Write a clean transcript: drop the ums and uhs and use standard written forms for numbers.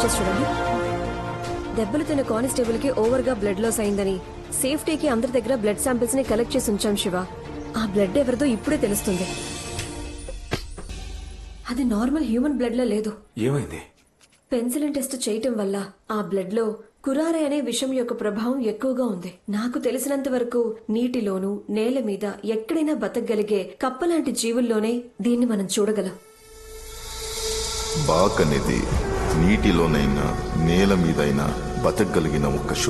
Pictures చూడండి. దెబ్బలు తిన్న కానిస్టేబుల్ కి ఓవర్ గా బ్లడ్ లాస్ అయిందని సేఫ్టీకి అందరి దగ్గర బ్లడ్ శాంపిల్స్ ని కలెక్ట్ చేసి ఉంచాం శివ. ఆ బ్లడ్ ఎవరిదో ఇప్పుడే తెలుస్తుంది. అది నార్మల్ హ్యూమన్ బ్లడ్ లా లేదు. ఏమైంది? పెన్సిలిన్ టెస్ట్ చేయటం వల్ల ఆ బ్లడ్ లో కురారే అనే విషం యొక్క ప్రభావం ఎక్కువగా ఉంది. నాకు తెలిసినంత వరకు నీటిలోనూ నేల మీద ఎక్కడైనా బతకగలిగే కప్పలాంటి జీవుల్లోనే దీన్ని మనం చూడగలం. బాక్ అనేది నీటిలోనైనా నేల మీదైనా బతకగలిగిన ఒక